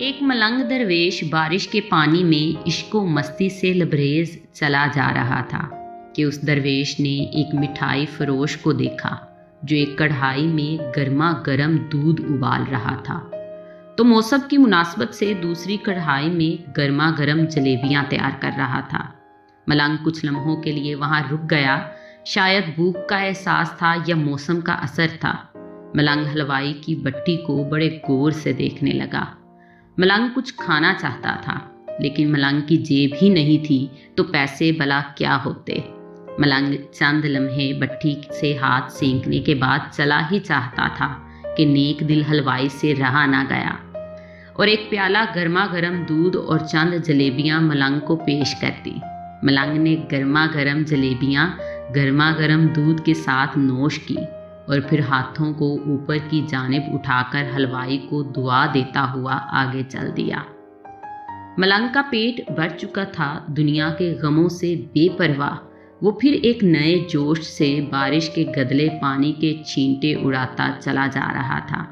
ایک ملنگ درویش بارش کے پانی میں عشق و مستی سے لبریز چلا جا رہا تھا کہ اس درویش نے ایک مٹھائی فروش کو دیکھا جو ایک کڑھائی میں گرما گرم دودھ ابال رہا تھا، تو موسم کی مناسبت سے دوسری کڑھائی میں گرما گرم جلیبیاں تیار کر رہا تھا۔ ملنگ کچھ لمحوں کے لیے وہاں رک گیا، شاید بھوک کا احساس تھا یا موسم کا اثر تھا۔ ملنگ حلوائی کی بٹی کو بڑے غور سے دیکھنے لگا۔ ملنگ کچھ کھانا چاہتا تھا، لیکن ملنگ کی جیب ہی نہیں تھی تو پیسے بلا کیا ہوتے۔ ملنگ چند لمحے بٹھی سے ہاتھ سینکنے کے بعد چلا ہی چاہتا تھا کہ نیک دل حلوائی سے رہا نہ گیا اور ایک پیالہ گرما گرم دودھ اور چند جلیبیاں ملنگ کو پیش کر دی۔ ملنگ نے گرما گرم جلیبیاں گرما گرم دودھ کے ساتھ نوش کی اور پھر ہاتھوں کو اوپر کی جانب اٹھا کر حلوائی کو دعا دیتا ہوا آگے چل دیا۔ ملنگ کا پیٹ بھر چکا تھا، دنیا کے غموں سے بے پرواہ وہ پھر ایک نئے جوش سے بارش کے گدلے پانی کے چھینٹے اڑاتا چلا جا رہا تھا۔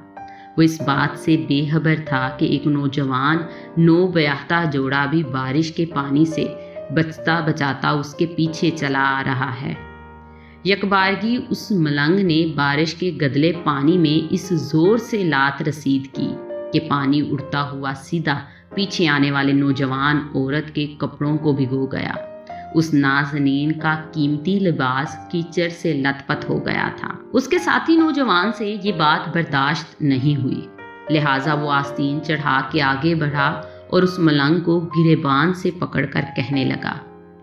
وہ اس بات سے بے خبر تھا کہ ایک نوجوان نو بیاہتا جوڑا بھی بارش کے پانی سے بچتا بچاتا اس کے پیچھے چلا آ رہا ہے۔ یکبارگی اس ملنگ نے بارش کے گدلے پانی میں اس زور سے لات رسید کی کہ پانی اڑتا ہوا سیدھا پیچھے آنے والے نوجوان عورت کے کپڑوں کو بھگو گیا۔ اس نازنین کا قیمتی لباس کیچڑ سے لت پت ہو گیا تھا۔ اس کے ساتھی نوجوان سے یہ بات برداشت نہیں ہوئی، لہٰذا وہ آستین چڑھا کے آگے بڑھا اور اس ملنگ کو گریبان سے پکڑ کر کہنے لگا،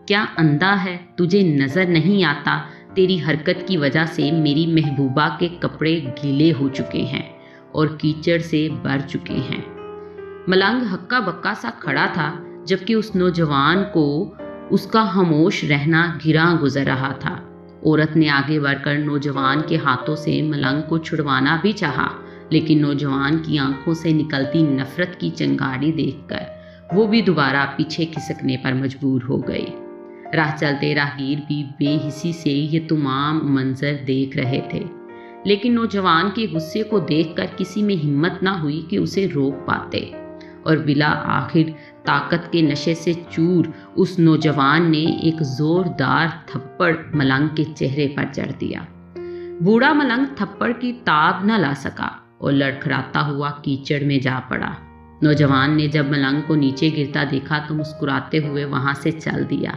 کیا اندھا ہے؟ تجھے نظر نہیں آتا تیری حرکت کی وجہ سے میری محبوبہ کے کپڑے گیلے ہو چکے ہیں اور کیچڑ سے بھر چکے ہیں۔ ملنگ ہکا بکا سا کھڑا تھا، جبکہ اس نوجوان کو اس کا خاموش رہنا گراں گزر رہا تھا۔ عورت نے آگے بڑھ کر نوجوان کے ہاتھوں سے ملنگ کو چھڑوانا بھی چاہا، لیکن نوجوان کی آنکھوں سے نکلتی نفرت کی چنگاڑی دیکھ کر وہ بھی دوبارہ پیچھے کھسکنے پر مجبور ہو گئی۔ راہ چلتے راہگیر بھی بے حسی سے یہ تمام منظر دیکھ رہے تھے، لیکن نوجوان کے غصے کو دیکھ کر کسی میں ہمت نہ ہوئی کہ اسے روک پاتے، اور بلا آخر طاقت کے نشے سے چور اس نوجوان نے ایک زوردار تھپڑ ملنگ کے چہرے پر جڑ دیا۔ بوڑھا ملنگ تھپڑ کی تاب نہ لا سکا اور لڑکھڑاتا ہوا کیچڑ میں جا پڑا۔ نوجوان نے جب ملنگ کو نیچے گرتا دیکھا تو مسکراتے ہوئے وہاں سے چل دیا۔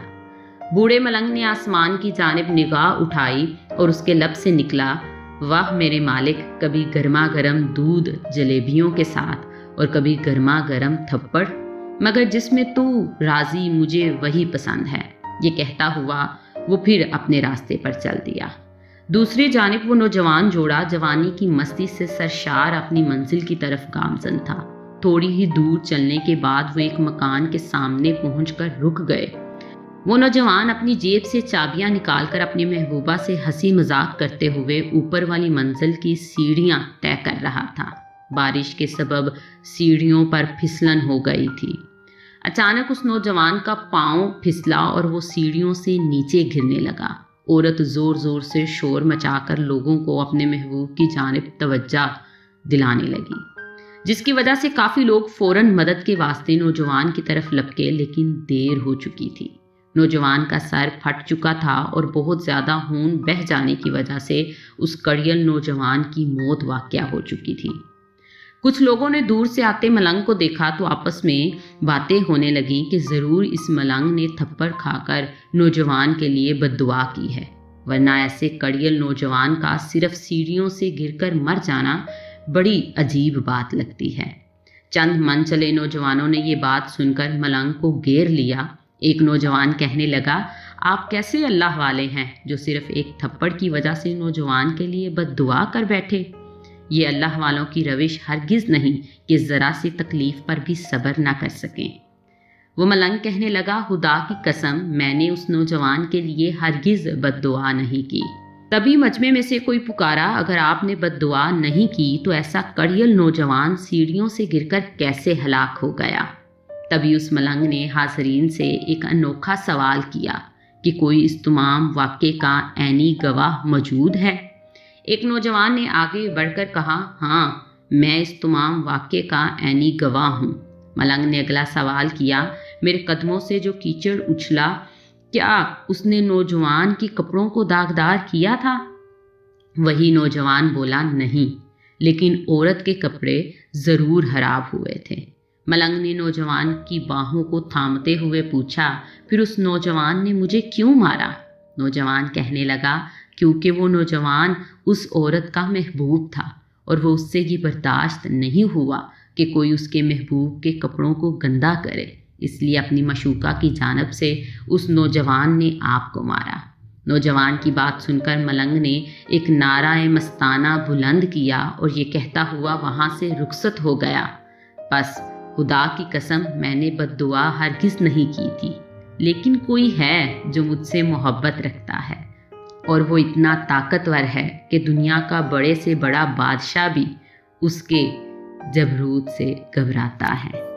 بوڑھے ملنگ نے آسمان کی جانب نگاہ اٹھائی اور اس کے لب سے نکلا، واہ میرے مالک، کبھی گرما گرم دودھ جلیبیوں کے ساتھ اور کبھی گرما گرم تھپڑ، مگر جس میں تو راضی مجھے وہی پسند ہے۔ یہ کہتا ہوا وہ پھر اپنے راستے پر چل دیا۔ دوسری جانب وہ نوجوان جوڑا جوانی کی مستی سے سرشار اپنی منزل کی طرف گامزن تھا۔ تھوڑی ہی دور چلنے کے بعد وہ ایک مکان کے سامنے پہنچ کر رک گئے۔ وہ نوجوان اپنی جیب سے چابیاں نکال کر اپنی محبوبہ سے ہنسی مذاق کرتے ہوئے اوپر والی منزل کی سیڑھیاں طے کر رہا تھا۔ بارش کے سبب سیڑھیوں پر پھسلن ہو گئی تھی۔ اچانک اس نوجوان کا پاؤں پھسلا اور وہ سیڑھیوں سے نیچے گرنے لگا۔ عورت زور زور سے شور مچا کر لوگوں کو اپنے محبوب کی جانب توجہ دلانے لگی، جس کی وجہ سے کافی لوگ فوراً مدد کے واسطے نوجوان کی طرف لپکے، لیکن دیر ہو چکی تھی۔ نوجوان کا سر پھٹ چکا تھا اور بہت زیادہ خون بہہ جانے کی وجہ سے اس کڑیل نوجوان کی موت واقع ہو چکی تھی۔ کچھ لوگوں نے دور سے آتے ملنگ کو دیکھا تو آپس میں باتیں ہونے لگیں کہ ضرور اس ملنگ نے تھپڑ کھا کر نوجوان کے لیے بد دعا کی ہے، ورنہ ایسے کڑیل نوجوان کا صرف سیڑھیوں سے گر کر مر جانا بڑی عجیب بات لگتی ہے۔ چند من چلے نوجوانوں نے یہ بات سن کر ملنگ کو گھیر لیا۔ ایک نوجوان کہنے لگا، آپ کیسے اللہ والے ہیں جو صرف ایک تھپڑ کی وجہ سے نوجوان کے لیے بد دعا کر بیٹھے؟ یہ اللہ والوں کی روش ہرگز نہیں کہ ذرا سی تکلیف پر بھی صبر نہ کر سکیں۔ وہ ملنگ کہنے لگا، خدا کی قسم میں نے اس نوجوان کے لیے ہرگز بد دعا نہیں کی۔ تبھی مجمع میں سے کوئی پکارا، اگر آپ نے بد دعا نہیں کی تو ایسا کڑیل نوجوان سیڑھیوں سے گر کر کیسے ہلاک ہو گیا؟ تبھی اس ملنگ نے حاضرین سے ایک انوکھا سوال کیا کہ کوئی اس تمام واقعے کا عینی گواہ موجود ہے؟ ایک نوجوان نے آگے بڑھ کر کہا، ہاں میں اس تمام واقعے کا عینی گواہ ہوں۔ ملنگ نے اگلا سوال کیا، میرے قدموں سے جو کیچڑ اچھلا، کیا اس نے نوجوان کی کپڑوں کو داغدار کیا تھا؟ وہی نوجوان بولا، نہیں، لیکن عورت کے کپڑے ضرور خراب ہوئے تھے۔ ملنگ نے نوجوان کی باہوں کو تھامتے ہوئے پوچھا، پھر اس نوجوان نے مجھے کیوں مارا؟ نوجوان کہنے لگا، کیونکہ وہ نوجوان اس عورت کا محبوب تھا اور وہ اس سے یہ برداشت نہیں ہوا کہ کوئی اس کے محبوب کے کپڑوں کو گندا کرے، اس لیے اپنی مشوکہ کی جانب سے اس نوجوان نے آپ کو مارا۔ نوجوان کی بات سن کر ملنگ نے ایک نعرہ مستانہ بلند کیا اور یہ کہتا ہوا وہاں سے رخصت ہو گیا، بس خدا کی قسم میں نے بد دعا ہرگز نہیں کی تھی، لیکن کوئی ہے جو مجھ سے محبت رکھتا ہے اور وہ اتنا طاقتور ہے کہ دنیا کا بڑے سے بڑا بادشاہ بھی اس کے جبروت سے گھبراتا ہے۔